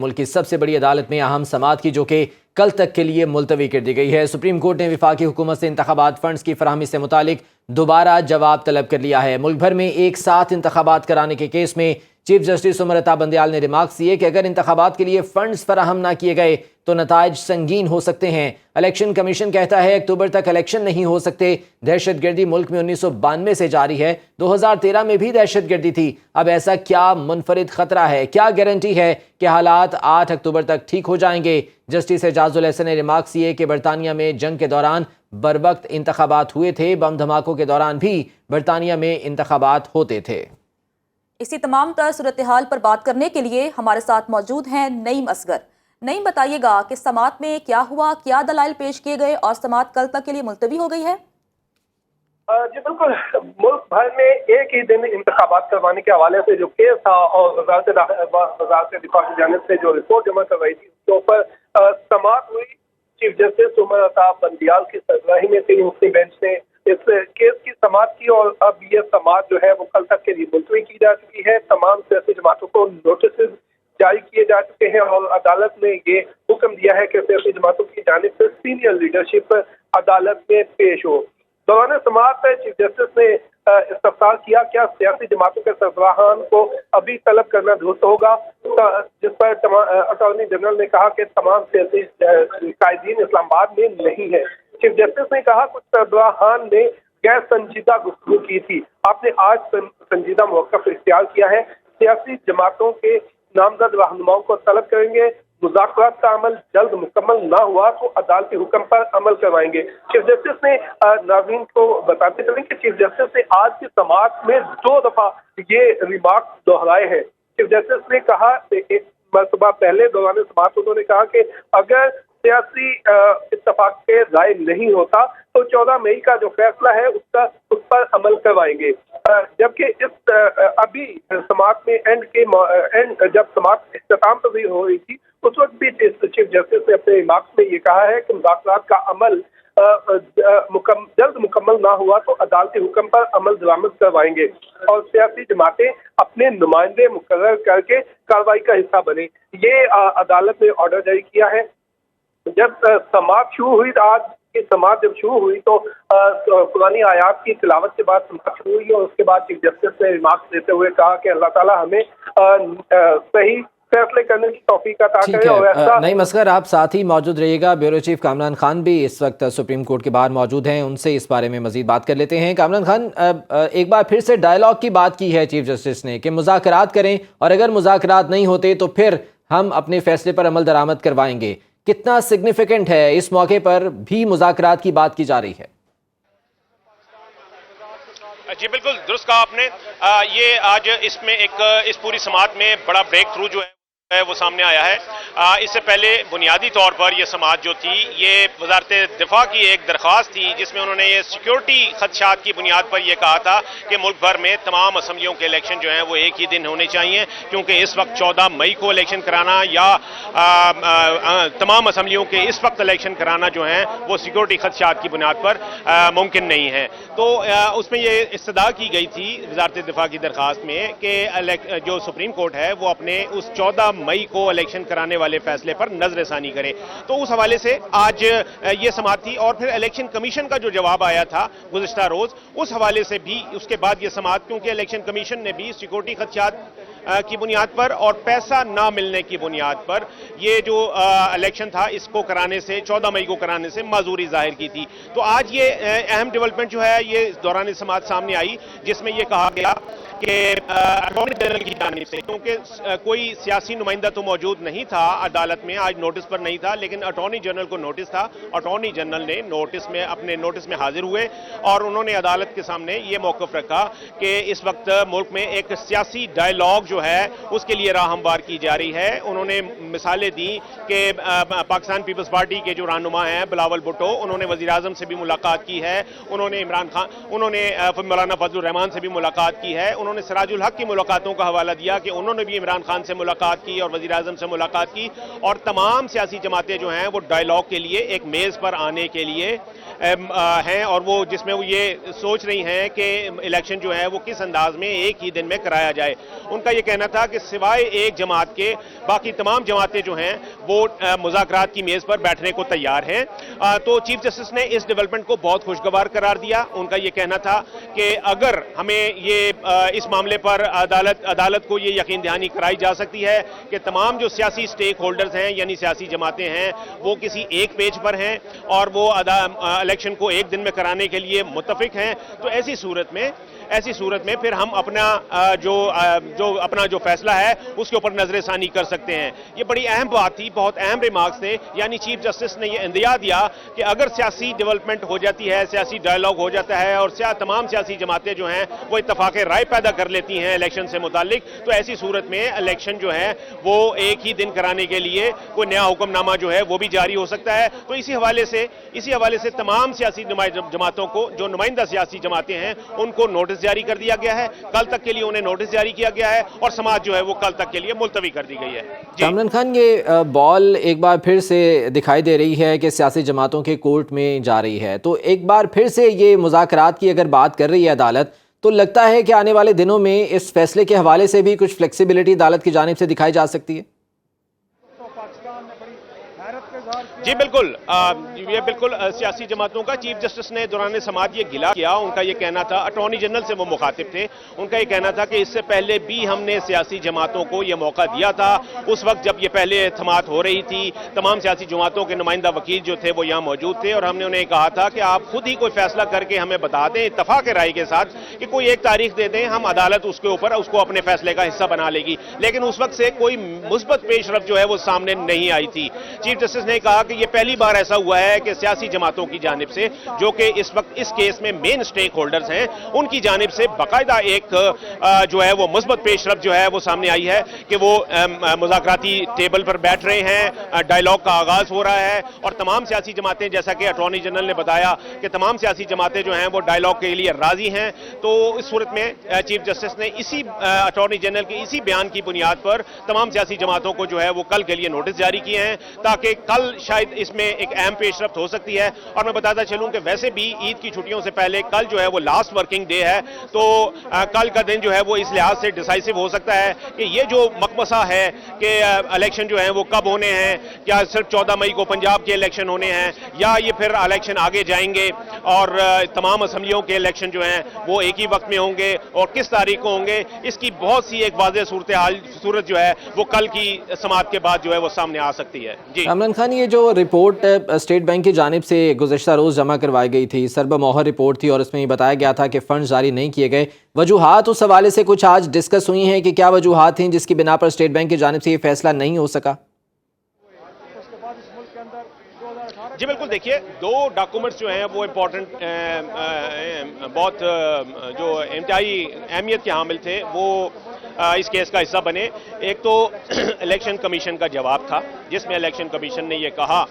ملک کی سب سے بڑی عدالت میں اہم سماعت کی جو کہ کل تک کے لیے ملتوی کر دی گئی ہے۔ سپریم کورٹ نے وفاقی حکومت سے انتخابات فنڈز کی فراہمی سے متعلق دوبارہ جواب طلب کر لیا ہے۔ ملک بھر میں ایک ساتھ انتخابات کرانے کے کیس میں چیف جسٹس عمر عطا بندیال نے ریمارکس دیے کہ اگر انتخابات کے لیے فنڈز فراہم نہ کیے گئے تو نتائج سنگین ہو سکتے ہیں۔ الیکشن کمیشن کہتا ہے اکتوبر تک الیکشن نہیں ہو سکتے۔ دہشت گردی ملک میں 1992 سے جاری ہے، 2013 میں بھی دہشت گردی تھی۔ اب ایسا کیا منفرد خطرہ ہے؟ کیا گارنٹی ہے کہ حالات 8 اکتوبر تک ٹھیک ہو جائیں گے؟ جسٹس اعجاز الحسن نے ریمارکس دیے کہ برطانیہ میں جنگ کے دوران بروقت انتخابات ہوئے تھے، بم دھماکوں کے دوران بھی برطانیہ میں انتخابات ہوتے تھے۔ اسی تمام تر صورتحال پر بات کرنے کے لیے ہمارے ساتھ موجود ہیں نعیم اصغر۔ نعیم، بتائیے گا کہ سماعت میں کیا ہوا، کیا دلائل پیش کیے گئے اور سماعت کل تک کے لیے ملتوی ہو گئی ہے؟ جی بالکل، ملک بھر میں ایک ہی دن انتخابات کروانے کے حوالے سے جو کیس تھا اور وزارت دفاع کی جانب سے جو رپورٹ جمع کروائی تھی اس کے اوپر سماعت ہوئی۔ چیف جسٹس عمر عطا بندیال کی سربراہی میں 3 رکنی بینچ نے اس کیس کی سماعت کی اور اب یہ سماعت جو ہے وہ کل تک کے لیے ملتوی کی جا چکی ہے۔ تمام سیاسی جماعتوں کو نوٹسز جاری کیے جا چکے ہیں اور عدالت نے یہ حکم دیا ہے کہ سیاسی جماعتوں کی جانب سے سینئر لیڈرشپ عدالت میں پیش ہو۔ دوران سماعت چیف جسٹس نے استفسار کیا کیا سیاسی جماعتوں کے سربراہان کو ابھی طلب کرنا درست ہوگا، جس پر اٹارنی جنرل نے کہا کہ تمام سیاسی قائدین اسلام آباد میں نہیں ہے۔ چیف جسٹس نے کہا کچھ سربراہان نے غیر سنجیدہ گفتگو کی تھی، آپ نے آج سنجیدہ موقف اختیار کیا ہے، سیاسی جماعتوں کے نامزد رہنماؤں کو طلب کریں گے، مذاکرات کا عمل جلد مکمل نہ ہوا تو عدالتی حکم پر عمل کروائیں گے۔ چیف جسٹس نے ناظرین کو بتاتے چلیں کہ چیف جسٹس نے آج کی سماعت میں 2 دفعہ یہ ریمارک دہرائے ہیں۔ چیف جسٹس نے کہا ایک مرتبہ پہلے دوران سماعت انہوں نے کہا کہ اگر سیاسی اتفاق کے رائے نہیں ہوتا تو 14 مئی کا جو فیصلہ ہے اس پر عمل کروائیں گے، جبکہ ابھی سماعت میں جب سماعت اختتام پذیر ہو رہی تھی اس وقت بھی چیف جسٹس نے اپنے ریمارکس میں یہ کہا ہے کہ مذاکرات کا عمل جلد مکمل نہ ہوا تو عدالتی حکم پر عمل درآمد کروائیں گے اور سیاسی جماعتیں اپنے نمائندے مقرر کر کے کارروائی کا حصہ بنے۔ یہ عدالت نے آرڈر جاری کیا ہے۔ جب سماعت شروع ہوئی، آج کی سماعت جب شروع ہوئی تو قرآنی آیات کی تلاوت کے بعد سماعت شروع ہوئی اور اس کے بعد چیف جسٹس نے ریمارکس دیتے ہوئے کہا کہ اللہ تعالیٰ ہمیں صحیح فیصلے کرنے کی توفیق عطا کرے۔ اور ایسا نعیم اصغر، آپ ساتھ ہی موجود رہیے گا۔ بیورو چیف کامران خان بھی اس وقت سپریم کورٹ کے باہر موجود ہیں، ان سے اس بارے میں مزید بات کر لیتے ہیں۔ کامران خان، ایک بار پھر سے ڈائیلاگ کی بات کی ہے چیف جسٹس نے کہ مذاکرات کریں اور اگر مذاکرات نہیں ہوتے تو پھر ہم اپنے فیصلے پر عمل درآمد کروائیں گے۔ کتنا سگنیفیکنٹ ہے اس موقع پر بھی مذاکرات کی بات کی جا رہی ہے؟ جی بالکل درست کہا آپ نے۔ یہ آج اس پوری سماعت میں بڑا بریک تھرو جو ہے وہ سامنے آیا ہے۔ اس سے پہلے بنیادی طور پر یہ سماعت جو تھی یہ وزارت دفاع کی ایک درخواست تھی جس میں انہوں نے یہ سیکیورٹی خدشات کی بنیاد پر یہ کہا تھا کہ ملک بھر میں تمام اسمبلیوں کے الیکشن جو ہیں وہ ایک ہی دن ہونے چاہیے، کیونکہ اس وقت 14 مئی کو الیکشن کرانا یا تمام اسمبلیوں کے اس وقت الیکشن کرانا جو ہیں وہ سیکیورٹی خدشات کی بنیاد پر ممکن نہیں ہے۔ تو اس میں یہ استدعا کی گئی تھی وزارت دفاع کی درخواست میں کہ جو سپریم کورٹ ہے وہ اپنے اس 14 مئی کو الیکشن کرانے والے فیصلے پر نظر ثانی کرے۔ تو اس حوالے سے آج یہ سماعت تھی اور پھر الیکشن کمیشن کا جو جواب آیا تھا گزشتہ روز، اس حوالے سے بھی اس کے بعد یہ سماعت، کیونکہ الیکشن کمیشن نے بھی سیکیورٹی خدشات کی بنیاد پر اور پیسہ نہ ملنے کی بنیاد پر یہ جو الیکشن تھا اس کو کرانے سے 14 مئی کو کرانے سے معذوری ظاہر کی تھی۔ تو آج یہ اہم ڈیولپمنٹ جو ہے یہ دوران سماعت سامنے آئی جس میں یہ کہا گیا کہ اٹارنی جنرل کی جانب سے، کیونکہ کوئی سیاسی نمائندہ تو موجود نہیں تھا عدالت میں، آج نوٹس پر نہیں تھا، لیکن اٹارنی جنرل کو نوٹس تھا۔ اٹارنی جنرل نے اپنے نوٹس میں حاضر ہوئے اور انہوں نے عدالت کے سامنے یہ موقف رکھا کہ اس وقت ملک میں ایک سیاسی ڈائیلاگ جو ہے اس کے لیے راہ ہموار کی جا رہی ہے۔ انہوں نے مثالیں دی کہ پاکستان پیپلز پارٹی کے جو رہنما ہیں بلاول بھٹو، انہوں نے وزیر اعظم سے بھی ملاقات کی ہے، انہوں نے عمران خان، انہوں نے مولانا فضل الرحمان سے بھی ملاقات کی ہے، انہوں نے سراج الحق کی ملاقاتوں کا حوالہ دیا کہ انہوں نے بھی عمران خان سے ملاقات کی اور وزیر اعظم سے ملاقات کی، اور تمام سیاسی جماعتیں جو ہیں وہ ڈائیلاگ کے لیے ایک میز پر آنے کے لیے ہیں، اور وہ جس میں وہ یہ سوچ رہی ہیں کہ الیکشن جو ہے وہ کس انداز میں ایک ہی دن میں کرایا جائے۔ ان کا یہ کہنا تھا کہ سوائے ایک جماعت کے باقی تمام جماعتیں جو ہیں وہ مذاکرات کی میز پر بیٹھنے کو تیار ہیں۔ تو چیف جسٹس نے اس ڈیولپمنٹ کو بہت خوشگوار قرار دیا۔ ان کا یہ کہنا تھا کہ اگر ہمیں اس معاملے پر عدالت کو یہ یقین دہانی کرائی جا سکتی ہے کہ تمام جو سیاسی سٹیک ہولڈرز ہیں یعنی سیاسی جماعتیں ہیں وہ کسی ایک پیج پر ہیں اور وہ الیکشن کو ایک دن میں کرانے کے لیے متفق ہیں، تو ایسی صورت میں پھر ہم اپنا جو فیصلہ ہے اس کے اوپر نظر ثانی کر سکتے ہیں۔ یہ بڑی اہم بات تھی، بہت اہم ریمارکس تھے، یعنی چیف جسٹس نے یہ اندیا دیا کہ اگر سیاسی ڈیولپمنٹ ہو جاتی ہے، سیاسی ڈائیلاگ ہو جاتا ہے اور تمام سیاسی جماعتیں جو ہیں وہ اتفاق رائے پیدا کر لیتی ہیں الیکشن سے متعلق، تو ایسی صورت میں الیکشن جو ہے وہ ایک ہی دن کرانے کے لیے کوئی نیا حکم نامہ جو ہے وہ بھی جاری ہو سکتا ہے۔ تو اسی حوالے سے تمام سیاسی جماعتوں کو، جو نمائندہ سیاسی جماعتیں ہیں، ان کو نوٹس جاری کر دیا گیا ہے، کل تک کے لیے انہیں نوٹس جاری کیا گیا ہے، اور سماعت جو ہے وہ کل تک کے لیے ملتوی کر دی گئی ہے۔ کامران خان، یہ بال ایک بار پھر سے دکھائی دے رہی ہے کہ سیاسی جماعتوں کے کورٹ میں جا رہی ہے، تو ایک بار پھر سے یہ مذاکرات کی اگر بات کر رہی ہے عدالت، تو لگتا ہے کہ آنے والے دنوں میں اس فیصلے کے حوالے سے بھی کچھ فلیکسیبلٹی عدالت کی جانب سے دکھائی جا سکتی ہے؟ جی بالکل، یہ بالکل سیاسی جماعتوں کا چیف جسٹس نے دوران سماعت یہ گلا کیا۔ ان کا یہ کہنا تھا، اٹارنی جنرل سے وہ مخاطب تھے، ان کا یہ کہنا تھا کہ اس سے پہلے بھی ہم نے سیاسی جماعتوں کو یہ موقع دیا تھا، اس وقت جب یہ پہلے سماعت ہو رہی تھی، تمام سیاسی جماعتوں کے نمائندہ وکیل جو تھے وہ یہاں موجود تھے، اور ہم نے انہیں کہا تھا کہ آپ خود ہی کوئی فیصلہ کر کے ہمیں بتا دیں اتفاق رائے کے ساتھ کہ کوئی ایک تاریخ دے دیں، ہم عدالت اس کے اوپر اس کو اپنے فیصلے کا حصہ بنا لے گی، لیکن اس وقت سے کوئی مثبت پیش رفت جو ہے وہ سامنے نہیں آئی تھی۔ چیف جسٹس نے کہا کہ یہ پہلی بار ایسا ہوا ہے کہ سیاسی جماعتوں کی جانب سے، جو کہ اس وقت اس کیس میں مین سٹیک ہولڈرز ہیں، ان کی جانب سے باقاعدہ ایک جو ہے وہ مثبت پیش رفت جو ہے وہ سامنے آئی ہے کہ وہ مذاکراتی ٹیبل پر بیٹھ رہے ہیں، ڈائیلاگ کا آغاز ہو رہا ہے، اور تمام سیاسی جماعتیں، جیسا کہ اٹارنی جنرل نے بتایا کہ تمام سیاسی جماعتیں جو ہیں وہ ڈائیلاگ کے لیے راضی ہیں۔ تو اس صورت میں چیف جسٹس نے اسی اٹارنی جنرل کے اسی بیان کی بنیاد پر تمام سیاسی جماعتوں کو جو ہے وہ کل کے لیے نوٹس جاری کیے ہیں، تاکہ کل شاید اس میں ایک اہم پیش رفت ہو سکتی ہے۔ اور میں بتاتا چلوں کہ ویسے بھی عید کی چھٹیوں سے پہلے کل جو ہے وہ لاسٹ ورکنگ ڈے ہے، تو کل کا دن جو ہے وہ اس لحاظ سے ڈیسائیسو ہو سکتا ہے کہ یہ جو مقبسہ ہے کہ الیکشن جو ہیں وہ کب ہونے ہیں، کیا صرف 14 مئی کو پنجاب کے الیکشن ہونے ہیں، یا یہ پھر الیکشن آگے جائیں گے اور تمام اسمبلیوں کے الیکشن جو ہیں وہ ایک ہی وقت میں ہوں گے اور کس تاریخ کو ہوں گے، اس کی بہت سی ایک واضح صورت جو ہے وہ کل کی سماعت کے بعد جو ہے وہ سامنے آ سکتی ہے۔ جی کامران خان، یہ جو رپورٹ اسٹیٹ بینک کی جانب سے گزشتہ روز جمع کروائی گئی تھی، سربہ مہر رپورٹ تھی، اور اس میں یہ بتایا گیا تھا کہ فنڈز جاری نہیں کیے گئے، وجوہات اس حوالے سے کچھ آج ڈسکس ہوئی ہیں کہ کیا وجوہات تھیں جس کی بنا پر اسٹیٹ بینک کی جانب سے یہ فیصلہ نہیں ہو سکا؟ جی بالکل، دیکھیے دو ڈاکومنٹس جو ہیں وہ امپورٹنٹ، بہت جو انتہائی اہمیت کے حامل تھے وہ اس کیس کا حصہ بنے۔ ایک تو الیکشن کمیشن کا جواب تھا، جس میں الیکشن کمیشن نے یہ کہا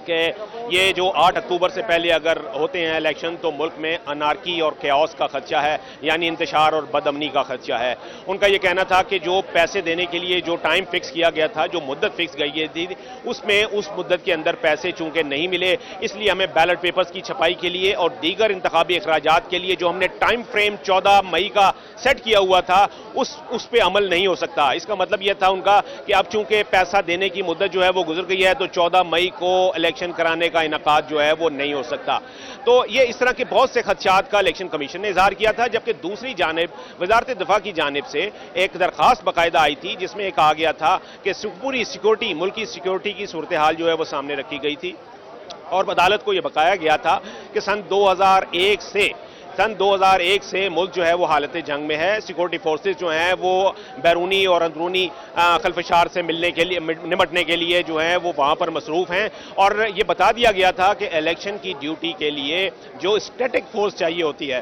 کہ یہ جو 8 اکتوبر سے پہلے اگر ہوتے ہیں الیکشن تو ملک میں انارکی اور کیوس کا خدشہ ہے، یعنی انتشار اور بد امنی کا خدشہ ہے۔ ان کا یہ کہنا تھا کہ جو پیسے دینے کے لیے جو ٹائم فکس کیا گیا تھا، جو مدت فکس گئی تھی، اس میں اس مدت کے اندر پیسے چونکہ نہیں ملے، اس لیے ہمیں بیلٹ پیپرز کی چھپائی کے لیے اور دیگر انتخابی اخراجات کے لیے جو ہم نے ٹائم فریم 14 مئی کا سیٹ کیا ہوا تھا اس پہ عمل نہیں ہو سکتا۔ اس کا مطلب یہ تھا ان کا کہ اب چونکہ پیسہ دینے کی مدت جو ہے وہ گزر گئی ہے تو 14 مئی کو الیکشن کرانے کا انعقاد جو ہے وہ نہیں ہو سکتا۔ تو یہ اس طرح کے بہت سے خدشات کا الیکشن کمیشن نے اظہار کیا تھا، جبکہ دوسری جانب وزارت دفاع کی جانب سے ایک درخواست باقاعدہ آئی تھی جس میں کہا گیا تھا کہ پوری سیکورٹی، ملکی سیکورٹی کی صورتحال جو ہے وہ سامنے رکھی گئی تھی، اور عدالت کو یہ بتایا گیا تھا کہ سن 2001 سے ملک جو ہے وہ حالت جنگ میں ہے، سیکورٹی فورسز جو ہیں وہ بیرونی اور اندرونی خلفشار سے نمٹنے کے لیے جو ہیں وہ وہاں پر مصروف ہیں، اور یہ بتا دیا گیا تھا کہ الیکشن کی ڈیوٹی کے لیے جو اسٹیٹک فورس چاہیے ہوتی ہے